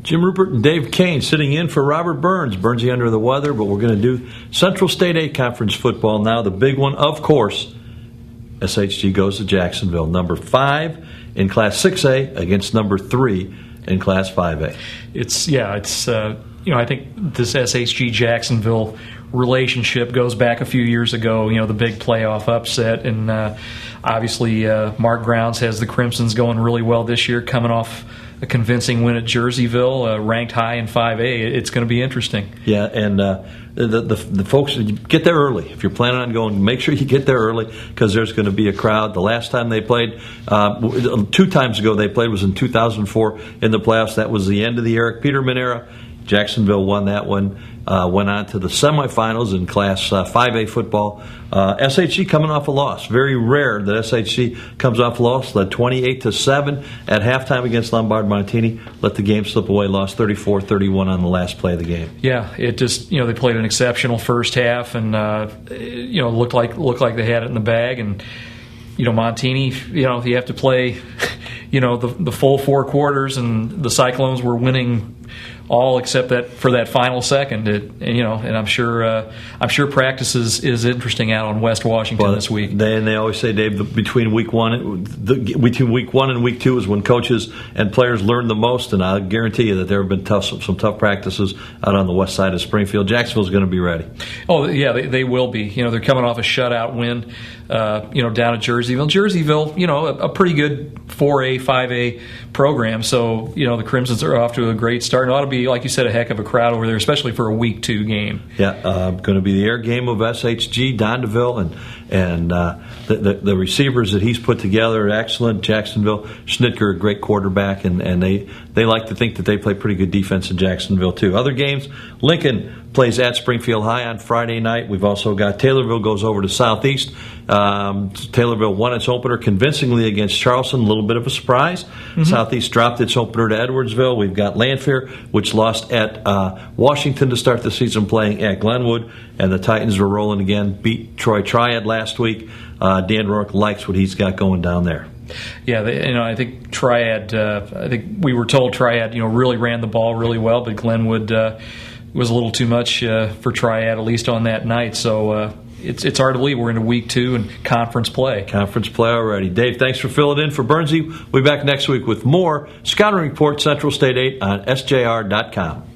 Jim Ruppert and Dave Kane sitting in for Robert Burns. Burnsy under the weather, but we're going to do Central State 8 Conference football now. The big one, of course, SHG goes to Jacksonville. Number 5 in Class 6A against number 3 in Class 5A. I think this SHG-Jacksonville relationship goes back a few years ago, the big playoff upset. And obviously Mark Grounds has the Crimsons going really well this year, coming off a convincing win at Jerseyville, ranked high in 5A. It's going to be interesting. Yeah, and the folks, get there early. If you're planning on going, make sure you get there early because there's going to be a crowd. The last time they played, 2 times ago they played was in 2004 in the playoffs. That was the end of the Eric Peterman era. Jacksonville won that one, went on to the semifinals in Class 5A football. SHG coming off a loss. Very rare that SHG comes off a loss. Led 28-7 at halftime against Lombard Montini. Let the game slip away. Lost 34-31 on the last play of the game. Yeah, it just they played an exceptional first half and looked like they had it in the bag. And Montini, you have to play the full 4 quarters, and the Cyclones were winning all except that for that final second. And I'm sure practice is interesting out on West Washington this week. They always say, Dave, between week one and week 2 is when coaches and players learn the most. And I guarantee you that there have been some tough practices out on the west side of Springfield. Jacksonville's going to be ready. Oh yeah, they will be. They're coming off a shutout win, down at Jerseyville. Jerseyville, a pretty good 4A, 5A program. So the Crimsons are off to a great start. And it ought to be, like you said, a heck of a crowd over there, especially for a week 2 game. Yeah, going to be the air game of SHG, Dondeville, and the receivers that he's put together are excellent. Jacksonville, Schnitker, a great quarterback, and they like to think that they play pretty good defense in Jacksonville too. Other games, Lincoln plays at Springfield High on Friday night. We've also got Taylorville goes over to Southeast. Taylorville won its opener convincingly against Charleston, a little bit of a surprise. Mm-hmm. Southeast dropped its opener to Edwardsville. We've got Lanphier, which lost at Washington to start the season, playing at Glenwood, and the Titans were rolling again, beat Troy Triad last week. Dan Rourke likes what he's got going down there. Yeah, I think Triad, I think we were told Triad, really ran the ball really well, but Glenwood was a little too much for Triad, at least on that night. So it's hard to believe we're into week 2 and conference play. Conference play already. Dave, thanks for filling in for Burnsy. We'll be back next week with more Scouting Report Central State 8 on SJR.com.